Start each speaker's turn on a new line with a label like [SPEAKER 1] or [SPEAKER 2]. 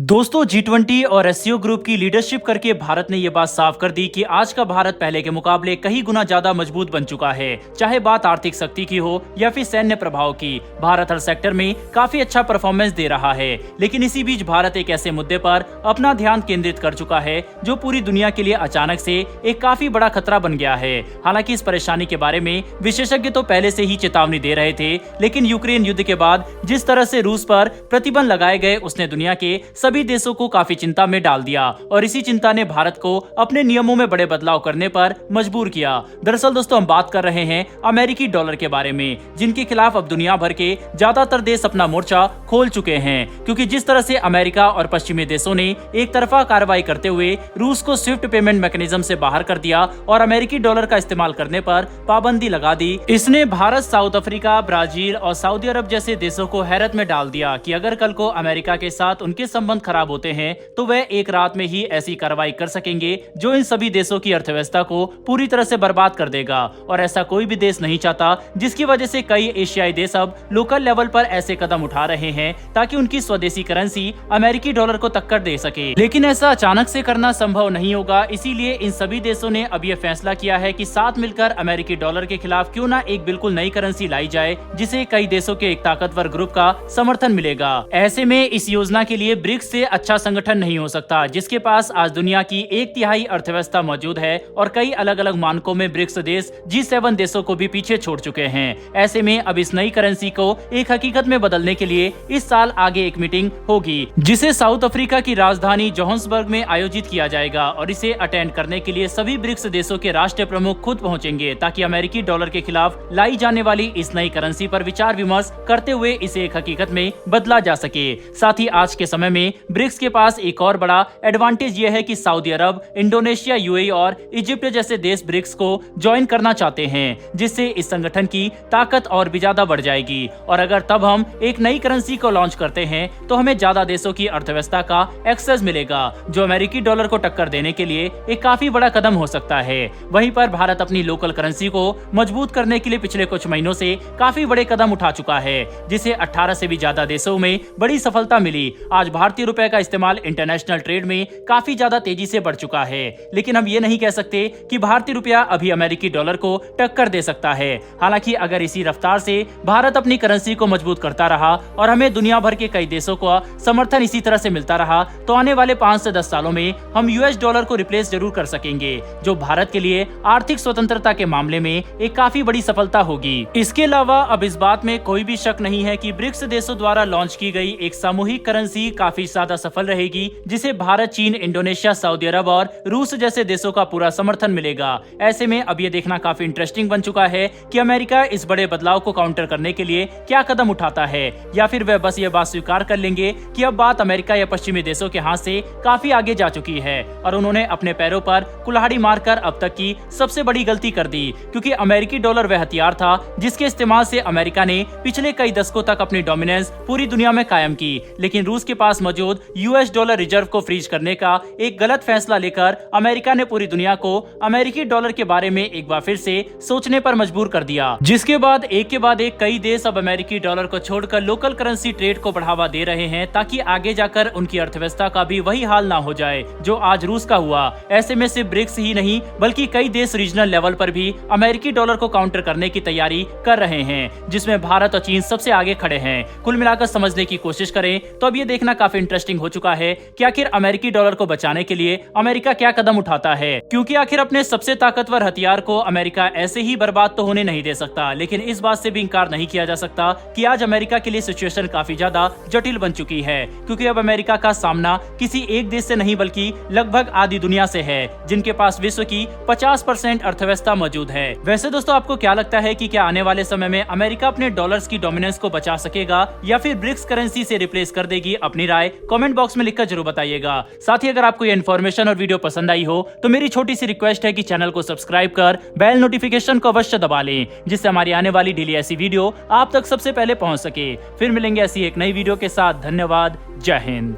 [SPEAKER 1] दोस्तों G20 और SCO group की लीडरशिप करके भारत ने ये बात साफ कर दी कि आज का भारत पहले के मुकाबले कई गुना ज्यादा मजबूत बन चुका है। चाहे बात आर्थिक शक्ति की हो या फिर सैन्य प्रभाव की, भारत हर सेक्टर में काफी अच्छा परफॉर्मेंस दे रहा है। लेकिन इसी बीच भारत एक ऐसे मुद्दे पर अपना ध्यान केंद्रित कर चुका है जो पूरी दुनिया के लिए अचानक से एक काफी बड़ा खतरा बन गया है। हालांकि इस परेशानी के बारे में विशेषज्ञ तो पहले से ही चेतावनी दे रहे थे, लेकिन यूक्रेन युद्ध के बाद जिस तरह से रूस पर प्रतिबंध लगाए गए उसने दुनिया के सभी देशों को काफी चिंता में डाल दिया और इसी चिंता ने भारत को अपने नियमों में बड़े बदलाव करने पर मजबूर किया। दरअसल दोस्तों हम बात कर रहे हैं अमेरिकी डॉलर के बारे में, जिनके खिलाफ अब दुनिया भर के ज्यादातर देश अपना मोर्चा खोल चुके हैं, क्योंकि जिस तरह से अमेरिका और पश्चिमी देशों ने एक तरफा कार्रवाई करते हुए रूस को स्विफ्ट पेमेंट मैकेनिज्म से बाहर कर दिया और अमेरिकी डॉलर का इस्तेमाल करने पर पाबंदी लगा दी, इसने भारत, साउथ अफ्रीका, ब्राजील और सऊदी अरब जैसे देशों को हैरत में डाल दिया कि अगर कल को अमेरिका के साथ उनके संबंध खराब होते हैं तो वह एक रात में ही ऐसी कार्रवाई कर सकेंगे जो इन सभी देशों की अर्थव्यवस्था को पूरी तरह से बर्बाद कर देगा। और ऐसा कोई भी देश नहीं चाहता, जिसकी वजह से कई एशियाई देश अब लोकल लेवल पर ऐसे कदम उठा रहे हैं ताकि उनकी स्वदेशी करेंसी अमेरिकी डॉलर को टक्कर दे सके। लेकिन ऐसा अचानक से करना संभव नहीं होगा, इसीलिए इन सभी देशों ने अब यह फैसला किया है कि साथ मिलकर अमेरिकी डॉलर के खिलाफ क्यों ना एक बिल्कुल नई करेंसी लाई जाए, जिसे कई देशों के एक ताकतवर ग्रुप का समर्थन मिलेगा। ऐसे में इस योजना के लिए ब्रिक्स से अच्छा संगठन नहीं हो सकता, जिसके पास आज दुनिया की 1/3 अर्थव्यवस्था मौजूद है और कई अलग अलग मानकों में ब्रिक्स देश G7 देशों को भी पीछे छोड़ चुके हैं। ऐसे में अब इस नई करेंसी को एक हकीकत में बदलने के लिए इस साल आगे एक मीटिंग होगी, जिसे साउथ अफ्रीका की राजधानी जोहान्सबर्ग में आयोजित किया जाएगा और इसे अटेंड करने के लिए सभी ब्रिक्स देशों के राष्ट्रीय प्रमुख खुद पहुंचेंगे, ताकि अमेरिकी डॉलर के खिलाफ लाई जाने वाली इस नई करेंसी पर विचार विमर्श करते हुए इसे एक हकीकत में बदला जा सके। साथ ही आज के समय में ब्रिक्स के पास एक और बड़ा एडवांटेज यह है कि सऊदी अरब, इंडोनेशिया, यूएई और इजिप्ट जैसे देश ब्रिक्स को ज्वाइन करना चाहते हैं, जिससे इस संगठन की ताकत और भी ज्यादा बढ़ जाएगी। और अगर तब हम एक नई करेंसी को लॉन्च करते हैं तो हमें ज्यादा देशों की अर्थव्यवस्था का एक्सेस मिलेगा, जो अमेरिकी डॉलर को टक्कर देने के लिए एक काफी बड़ा कदम हो सकता है। वहीं पर भारत अपनी लोकल करेंसी को मजबूत करने के लिए पिछले कुछ महीनों से काफी बड़े कदम उठा चुका है, जिसे 18 से भी ज्यादा देशों में बड़ी सफलता मिली। आज भारतीय रुपए का इस्तेमाल इंटरनेशनल ट्रेड में काफी ज्यादा तेजी से बढ़ चुका है, लेकिन हम ये नहीं कह सकते कि भारतीय रुपया अभी अमेरिकी डॉलर को टक्कर दे सकता है। हालांकि अगर इसी रफ्तार से भारत अपनी करेंसी को मजबूत करता रहा और हमें दुनिया भर के कई देशों का समर्थन इसी तरह से मिलता रहा, तो आने वाले 5 से 10 सालों में हम यूएस डॉलर को रिप्लेस जरूर कर सकेंगे, जो भारत के लिए आर्थिक स्वतंत्रता के मामले में एक काफी बड़ी सफलता होगी। इसके अलावा अब इस बात में कोई भी शक नहीं है कि ब्रिक्स देशों द्वारा लॉन्च की गई एक सामूहिक करेंसी काफी ज्यादा सफल रहेगी, जिसे भारत, चीन, इंडोनेशिया, सऊदी अरब और रूस जैसे देशों का पूरा समर्थन मिलेगा। ऐसे में अब ये देखना काफी इंटरेस्टिंग बन चुका है कि अमेरिका इस बड़े बदलाव को काउंटर करने के लिए क्या कदम उठाता है, या फिर वह बस ये बात स्वीकार कर लेंगे कि अब बात अमेरिका या पश्चिमी देशों के हाथ से काफी आगे जा चुकी है और उन्होंने अपने पैरों पर कुल्हाड़ी मारकर अब तक की सबसे बड़ी गलती कर दी, क्योंकि अमेरिकी डॉलर वह हथियार था जिसके इस्तेमाल से अमेरिका ने पिछले कई दशकों तक अपनी डोमिनेंस पूरी दुनिया में कायम की। लेकिन रूस के पास मौजूद यूएस डॉलर रिजर्व को फ्रीज करने का एक गलत फैसला लेकर अमेरिका ने पूरी दुनिया को अमेरिकी डॉलर के बारे में एक बार फिर से सोचने पर मजबूर कर दिया, जिसके बाद एक कई देश अब अमेरिकी डॉलर को छोड़कर लोकल करेंसी ट्रेड को बढ़ावा दे रहे हैं, ताकि आगे जाकर उनकी अर्थव्यवस्था का भी वही हाल ना हो जाए जो आज रूस का हुआ। ऐसे में सिर्फ ब्रिक्स ही नहीं बल्कि कई देश रीजनल लेवल पर भी अमेरिकी डॉलर को काउंटर करने की तैयारी कर रहे हैं, जिसमें भारत और चीन सबसे आगे खड़े हैं। कुल मिलाकर समझने की कोशिश करें तो अब ये देखना काफी इंटरेस्टिंग हो चुका है कि आखिर अमेरिकी डॉलर को बचाने के लिए अमेरिका क्या कदम उठाता है, क्योंकि आखिर अपने सबसे ताकतवर हथियार को अमेरिका ऐसे ही बर्बाद तो होने नहीं दे सकता। लेकिन इस बात से भी इंकार नहीं किया जा सकता कि आज अमेरिका के लिए सिचुएशन काफी ज्यादा जटिल बन चुकी है, क्योंकि अब अमेरिका का सामना किसी एक देश से नहीं बल्कि लगभग आधी दुनिया से है, जिनके पास विश्व की 50% अर्थव्यवस्था मौजूद है। वैसे दोस्तों आपको क्या लगता है कि क्या आने वाले समय में अमेरिका अपने डॉलर्स की डोमिनेंस को बचा सकेगा या फिर ब्रिक्स करेंसी से रिप्लेस कर देगी? अपनी राय कमेंट बॉक्स में लिखकर जरूर बताइएगा। साथ ही अगर आपको ये इन्फॉर्मेशन और वीडियो पसंद आई हो तो मेरी छोटी सी रिक्वेस्ट है कि चैनल को सब्सक्राइब कर बेल नोटिफिकेशन को अवश्य दबा लें, जिससे हमारी आने वाली डेली ऐसी वीडियो आप तक सबसे पहले पहुंच सके। फिर मिलेंगे ऐसी एक नई वीडियो के साथ। धन्यवाद। जय हिंद।